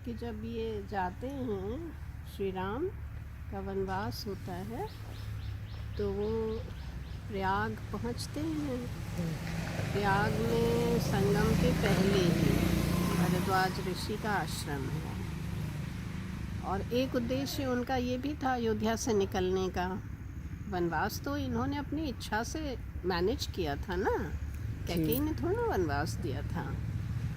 कि जब ये जाते हैं, श्री राम का वनवास होता है, तो वो प्रयाग पहुंचते हैं। प्रयाग में संगम के पहले ही भरद्वाज ऋषि का आश्रम है, और एक उद्देश्य उनका ये भी था अयोध्या से निकलने का। वनवास तो इन्होंने अपनी इच्छा से मैनेज किया था ना, कैकेयी ने थोड़ा वनवास दिया था।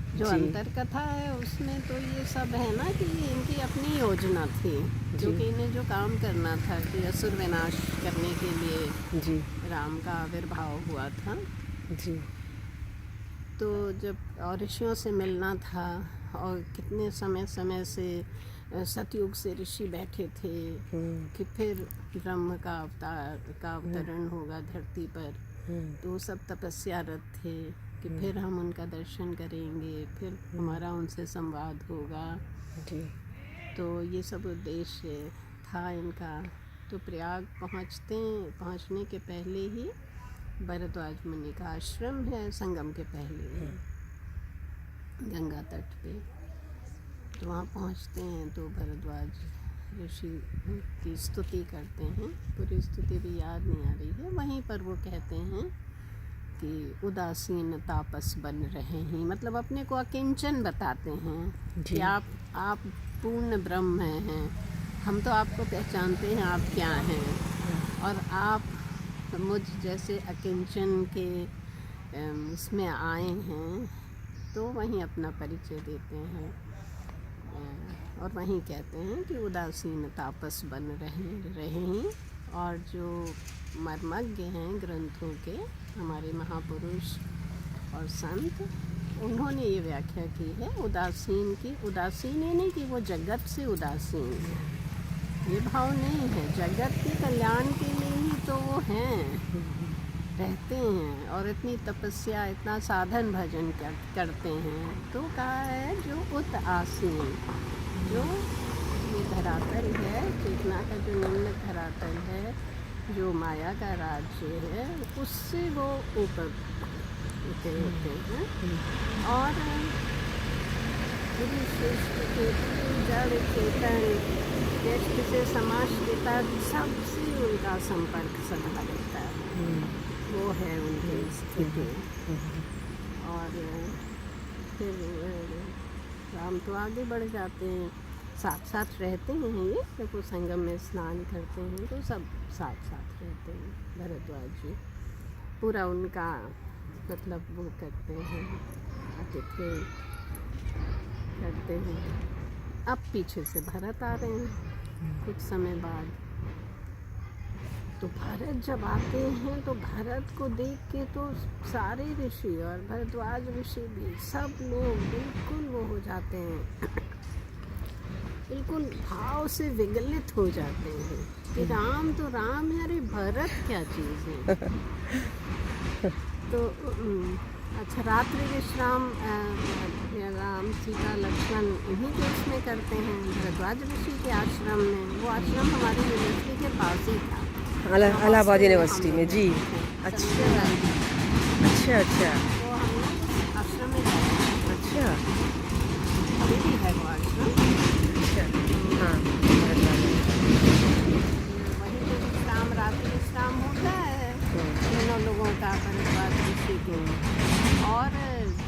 जो अंतर कथा है उसमें तो ये सब है ना कि इनकी अपनी योजना थी, क्योंकि इन्हें जो काम करना था कि असुर विनाश करने के लिए राम का आविर्भाव हुआ था जी। तो जब और ऋषियों से मिलना था, और कितने समय से सतयुग से ऋषि बैठे थे कि फिर ब्रह्म का अवतरण होगा धरती पर, तो सब तपस्यारत थे कि फिर हम उनका दर्शन करेंगे, फिर हमारा उनसे संवाद होगा जी। तो ये सब उद्देश्य था इनका। तो प्रयाग पहुंचने के पहले ही भरद्वाज मुनि का आश्रम है, संगम के पहले ही गंगा तट पे। तो वहाँ पहुँचते हैं तो भरद्वाज ऋषि की स्तुति करते हैं। पूरी स्तुति भी याद नहीं आ रही है। वहीं पर वो कहते हैं कि उदासीन तापस बन रहे हैं, मतलब अपने को अकिंचन बताते हैं कि आप पूर्ण ब्रह्म हैं। हम तो आपको पहचानते हैं आप क्या हैं, और आप मुझ जैसे अकिंचन के उसमें आए हैं। तो वहीं अपना परिचय देते हैं, और वहीं कहते हैं कि उदासीन तापस बन रहे हैं। और जो मर्मज्ञ हैं ग्रंथों के, हमारे महापुरुष और संत, उन्होंने ये व्याख्या की है उदासीन की। उदासीन ये नहीं कि वो जगत से उदासीन है, ये भाव नहीं है। जगत के कल्याण के लिए ही तो वो हैं, रहते हैं, और इतनी तपस्या, इतना साधन भजन करते हैं। तो कहा है जो उत आसीन, जो ये धरातल है, चेतना का जो निम्न धरातल है, जो माया का राज्य है, उससे वो ऊपर उठे होते हैं। और पूरी सृष्टि के जड़ चेतन व्यक्ति से समाज के तक सबसे उनका संपर्क सदा रहता है। वो है उनकी स्थिति। और फिर राम तो आगे बढ़ जाते हैं, साथ साथ रहते हैं। ये जब वो संगम में स्नान करते हैं तो सब साथ साथ रहते हैं। भरद्वाज जी पूरा उनका मतलब वो करते हैं, आतिथ्य करते हैं। अब पीछे से भरत आ रहे हैं कुछ समय बाद। तो भरत जब आते हैं तो भरत को देख के तो सारे ऋषि और भरद्वाज ऋषि भी, सब लोग बिल्कुल वो हो जाते हैं, बिल्कुल भाव से विगलित हो जाते हैं कि राम तो राम है, अरे भरत क्या चीज़ है। तो अच्छा, रात्रि विश्राम राम सीता लक्ष्मण इन्हीं के उसमें करते हैं भरद्वाज ऋषि के आश्रम में। वो आश्रम हमारी यूनिवर्सिटी के पास ही था, इलाहाबाद यूनिवर्सिटी में जी। अच्छा अच्छा अच्छा, वो हम लोग आश्रम में जाते। अच्छा, अभी भी है वो आश्रम। हाँ, वहीं पे विश्राम, रात्रि विश्राम होता है तीनों लोगों का, भरद्वाज ऋषि के। और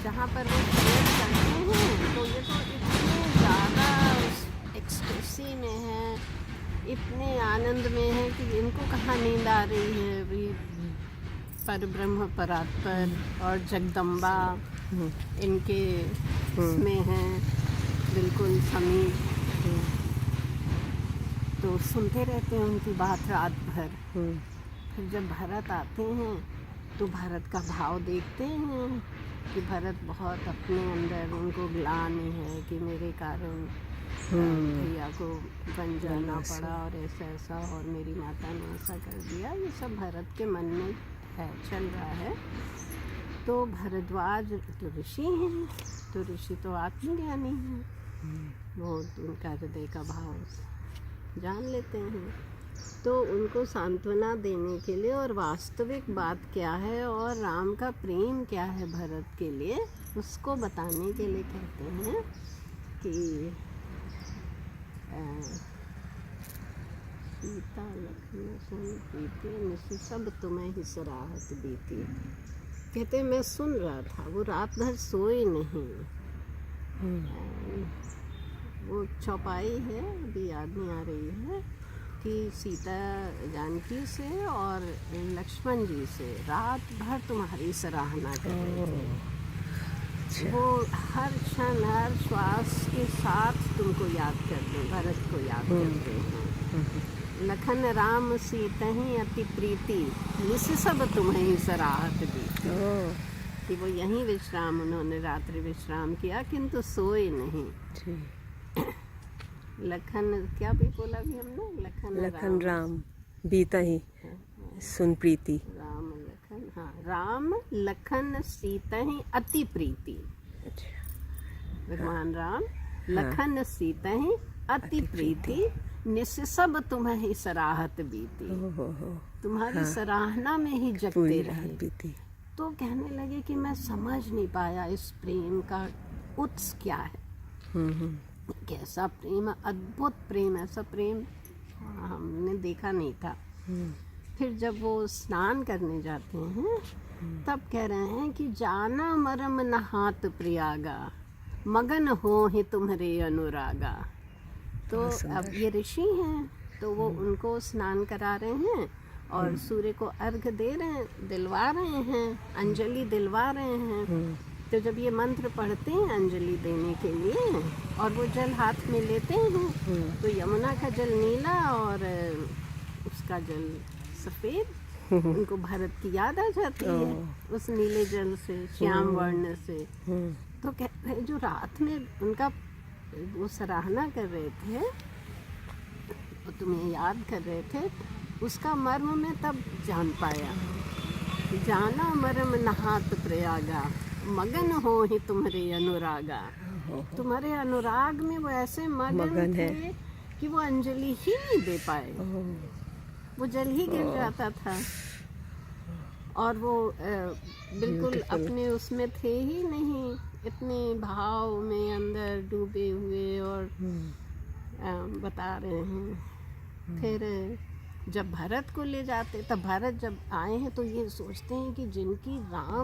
जहाँ पर वो प्रयोग करते हैं तो ये तो इतने ज़्यादा एक्सटेसी में है, इतने आनंद में है कि इनको कहाँ नींद आ रही है। भी पर ब्रह्म परात्पर और जगदम्बा इनके इसमें हैं बिल्कुल समीप। तो सुनते रहते हैं उनकी बात रात भर। फिर जब भरत आते हैं तो भरत का भाव देखते हैं कि भरत बहुत अपने अंदर, उनको ग्लानि है कि मेरे कारण भैया को बन जाना पड़ा, और ऐसा और मेरी माता ने ऐसा कर दिया। ये सब भरत के मन में है, चल रहा है। तो भरद्वाज तो ऋषि हैं, तो ऋषि तो आत्मज्ञानी हैं, वो उनका हृदय का भाव जान लेते हैं। तो उनको सांत्वना देने के लिए, और वास्तविक बात क्या है और राम का प्रेम क्या है भरत के लिए, उसको बताने के लिए कहते हैं कि सीता लखन सुन प्रीति निशि सब तुम्हें ही सराहत बीती। कहते मैं सुन रहा था, वो रात भर सोए नहीं। वो चौपाई है, अभी याद नहीं आ रही है कि सीता जानकी से और लक्ष्मण जी से रात भर तुम्हारी सराहना कर रहे थे। वो हर क्षण हर श्वास के साथ तुमको याद करते हैं, भरत को याद करते हैं। लखन राम सीता ही अति प्रीति निस सब तुम्हें ही सराहत दी। कि वो यहीं विश्राम, उन्होंने रात्रि विश्राम किया किंतु सोए नहीं। लखन क्या भी बोला भी हमने, लखन राम बीता ही सुन प्रीति। राम लखन, हाँ, राम लखन सीता ही अति प्रीति। भगवान राम लखन सीता ही अति प्रीति निस सब तुम्हें ही सराहत बीती। तुम्हारी सराहना में ही जगते रहे। तो कहने लगे कि मैं समझ नहीं पाया इस प्रेम का उत्स क्या है। कैसा प्रेम, अद्भुत प्रेम, ऐसा प्रेम हमने देखा नहीं था। फिर जब वो स्नान करने जाते हैं तब कह रहे हैं कि जाना मरम नहात प्रियागा मगन हो ही तुम्हारे अनुरागा। तो अब ये ऋषि हैं, तो वो उनको स्नान करा रहे हैं और सूर्य को अर्घ दे रहे हैं, दिलवा रहे हैं, अंजलि दिलवा रहे हैं। तो जब ये मंत्र पढ़ते हैं अंजलि देने के लिए और वो जल हाथ में लेते हैं तो यमुना का जल नीला और उसका जल सफ़ेद, उनको भरत की याद आ जाती है उस नीले जल से, श्याम वर्ण से। तो कह रहे जो रात में उनका वो सराहना कर रहे थे, वो तुम्हें याद कर रहे थे, उसका मर्म में तब जान पाया। जाना मर्म नहात प्रयागा मगन हो ही तुम्हारे अनुरागा। तुम्हारे अनुराग में वो ऐसे मगन थे कि वो अंजलि ही नहीं दे पाए, वो जल ही गिर जाता था और वो बिल्कुल अपने उसमें थे ही नहीं, इतने भाव में अंदर डूबे हुए। और बता रहे हैं फिर जब भरत को ले जाते, तब भरत जब आए हैं तो ये सोचते हैं कि जिनकी राम